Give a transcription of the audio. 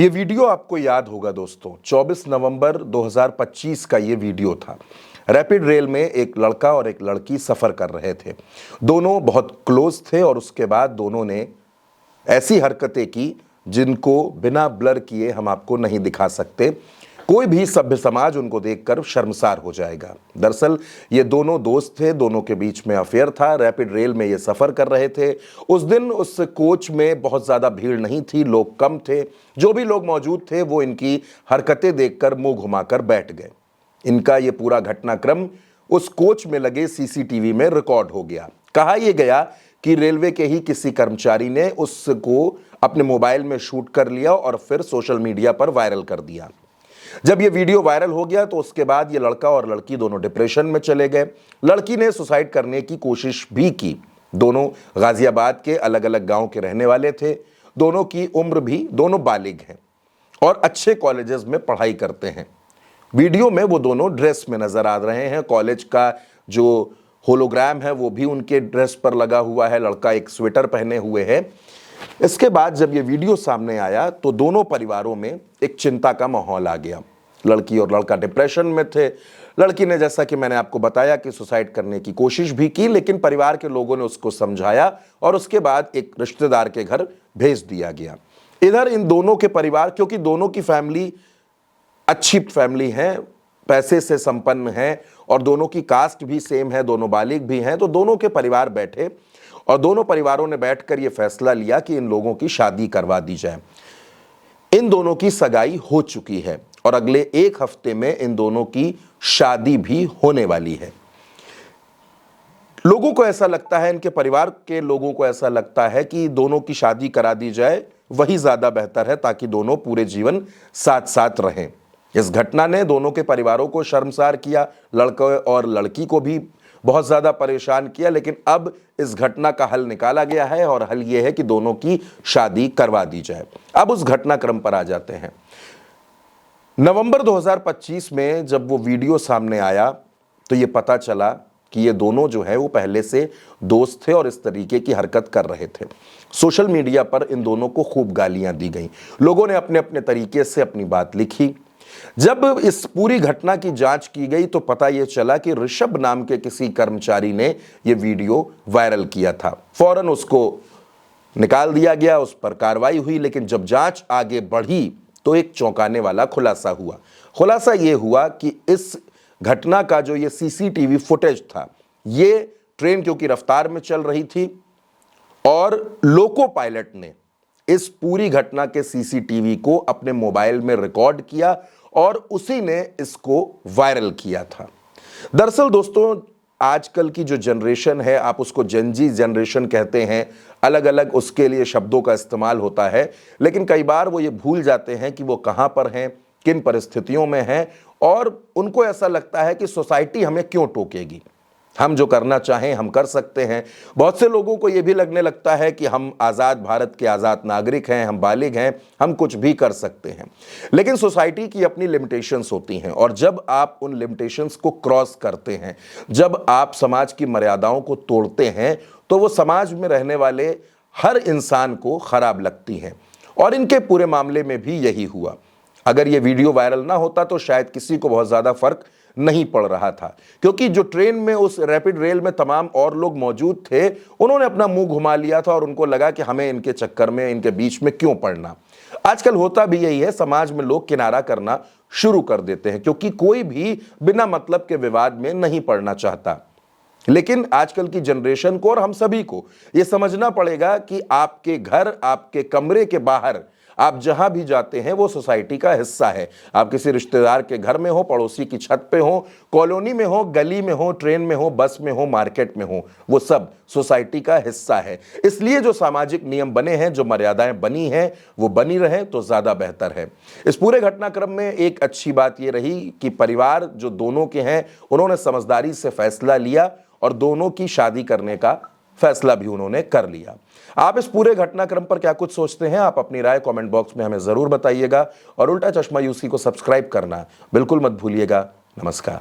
ये वीडियो आपको याद होगा दोस्तों, 24 नवंबर 2025 का ये वीडियो था। रैपिड रेल में एक लड़का और एक लड़की सफ़र कर रहे थे। दोनों बहुत क्लोज थे और उसके बाद दोनों ने ऐसी हरकतें की जिनको बिना ब्लर किए हम आपको नहीं दिखा सकते। कोई भी सभ्य समाज उनको देखकर शर्मसार हो जाएगा। दरअसल ये दोनों दोस्त थे, दोनों के बीच में अफेयर था। रैपिड रेल में ये सफ़र कर रहे थे। उस दिन उस कोच में बहुत ज़्यादा भीड़ नहीं थी, लोग कम थे। जो भी लोग मौजूद थे वो इनकी हरकतें देखकर मुंह घुमाकर बैठ गए। इनका ये पूरा घटनाक्रम उस कोच में लगे सीसीटीवी में रिकॉर्ड हो गया। कहा यह गया कि रेलवे के ही किसी कर्मचारी ने उसको अपने मोबाइल में शूट कर लिया और फिर सोशल मीडिया पर वायरल कर दिया। जब ये वीडियो वायरल हो गया तो उसके बाद ये लड़का और लड़की दोनों डिप्रेशन में चले गए। लड़की ने सुसाइड करने की कोशिश भी की। दोनों गाजियाबाद के अलग अलग गांव के रहने वाले थे। दोनों की उम्र भी, दोनों बालिग हैं और अच्छे कॉलेजेस में पढ़ाई करते हैं। वीडियो में वो दोनों ड्रेस में नजर आ रहे हैं। कॉलेज का जो होलोग्राम है वो भी उनके ड्रेस पर लगा हुआ है। लड़का एक स्वेटर पहने हुए है। इसके बाद जब ये वीडियो सामने आया तो दोनों परिवारों में एक चिंता का माहौल आ गया। लड़की और लड़का डिप्रेशन में थे। लड़की ने, जैसा कि मैंने आपको बताया, कि सुसाइड करने की कोशिश भी की, लेकिन परिवार के लोगों ने उसको समझाया और उसके बाद एक रिश्तेदार के घर भेज दिया गया। इधर इन दोनों के परिवार, क्योंकि दोनों की फैमिली अच्छी फैमिली है, पैसे से संपन्न है और दोनों की कास्ट भी सेम है, दोनों बालिग भी हैं, तो दोनों के परिवार बैठे और दोनों परिवारों ने बैठकर यह फैसला लिया कि इन लोगों की शादी करवा दी जाए। इन दोनों की सगाई हो चुकी है और अगले एक हफ्ते में इन दोनों की शादी भी होने वाली है। लोगों को ऐसा लगता है, इनके परिवार के लोगों को ऐसा लगता है कि दोनों की शादी करा दी जाए, वही ज्यादा बेहतर है, ताकि दोनों पूरे जीवन साथ साथ रहें। इस घटना ने दोनों के परिवारों को शर्मसार किया, लड़के और लड़की को भी बहुत ज़्यादा परेशान किया, लेकिन अब इस घटना का हल निकाला गया है और हल ये है कि दोनों की शादी करवा दी जाए। अब उस घटनाक्रम पर आ जाते हैं। नवंबर 2025 में जब वो वीडियो सामने आया तो ये पता चला कि ये दोनों जो है वो पहले से दोस्त थे और इस तरीके की हरकत कर रहे थे। सोशल मीडिया पर इन दोनों को खूब गालियां दी गई। लोगों ने अपने अपने तरीके से अपनी बात लिखी। जब इस पूरी घटना की जांच की गई तो पता यह चला कि ऋषभ नाम के किसी कर्मचारी ने यह वीडियो वायरल किया था। फौरन उसको निकाल दिया गया, उस पर कार्रवाई हुई। लेकिन जब जांच आगे बढ़ी तो एक चौंकाने वाला खुलासा हुआ। खुलासा यह हुआ कि इस घटना का जो ये सीसीटीवी फुटेज था, ये ट्रेन क्योंकि रफ्तार में चल रही थी और लोको पायलट ने इस पूरी घटना के सीसीटीवी को अपने मोबाइल में रिकॉर्ड किया और उसी ने इसको वायरल किया था। दरअसल दोस्तों, आजकल की जो जनरेशन है, आप उसको जेनजी जनरेशन कहते हैं, अलग अलग उसके लिए शब्दों का इस्तेमाल होता है, लेकिन कई बार वो ये भूल जाते हैं कि वो कहां पर हैं, किन परिस्थितियों में हैं, और उनको ऐसा लगता है कि सोसाइटी हमें क्यों टोकेगी, हम जो करना चाहें हम कर सकते हैं। बहुत से लोगों को यह भी लगने लगता है कि हम आज़ाद भारत के आज़ाद नागरिक हैं, हम बालिग हैं, हम कुछ भी कर सकते हैं। लेकिन सोसाइटी की अपनी लिमिटेशंस होती हैं और जब आप उन लिमिटेशंस को क्रॉस करते हैं, जब आप समाज की मर्यादाओं को तोड़ते हैं, तो वो समाज में रहने वाले हर इंसान को खराब लगती हैं। और इनके पूरे मामले में भी यही हुआ। अगर ये वीडियो वायरल ना होता तो शायद किसी को बहुत ज़्यादा फर्क नहीं पड़ रहा था, क्योंकि जो ट्रेन में, उस रैपिड रेल में तमाम और लोग मौजूद थे, उन्होंने अपना मुंह घुमा लिया था और उनको लगा कि हमें इनके चक्कर में, इनके बीच में क्यों पड़ना। आजकल होता भी यही है, समाज में लोग किनारा करना शुरू कर देते हैं, क्योंकि कोई भी बिना मतलब के विवाद में नहीं पड़ना चाहता। लेकिन आजकल की जनरेशन को और हम सभी को यह समझना पड़ेगा कि आपके घर, आपके कमरे के बाहर आप जहां भी जाते हैं वो सोसाइटी का हिस्सा है। आप किसी रिश्तेदार के घर में हो, पड़ोसी की छत पे हो, कॉलोनी में हो, गली में हो, ट्रेन में हो, बस में हो, मार्केट में हो, वो सब सोसाइटी का हिस्सा है। इसलिए जो सामाजिक नियम बने हैं, जो मर्यादाएं बनी हैं, वो बनी रहे तो ज्यादा बेहतर है। इस पूरे घटनाक्रम में एक अच्छी बात यह रही कि परिवार जो दोनों के हैं, उन्होंने समझदारी से फैसला लिया और दोनों की शादी करने का फैसला भी उन्होंने कर लिया। आप इस पूरे घटनाक्रम पर क्या कुछ सोचते हैं? आप अपनी राय कमेंट बॉक्स में हमें जरूर बताइएगा और उल्टा चश्मा यूसी को सब्सक्राइब करना बिल्कुल मत भूलिएगा। नमस्कार।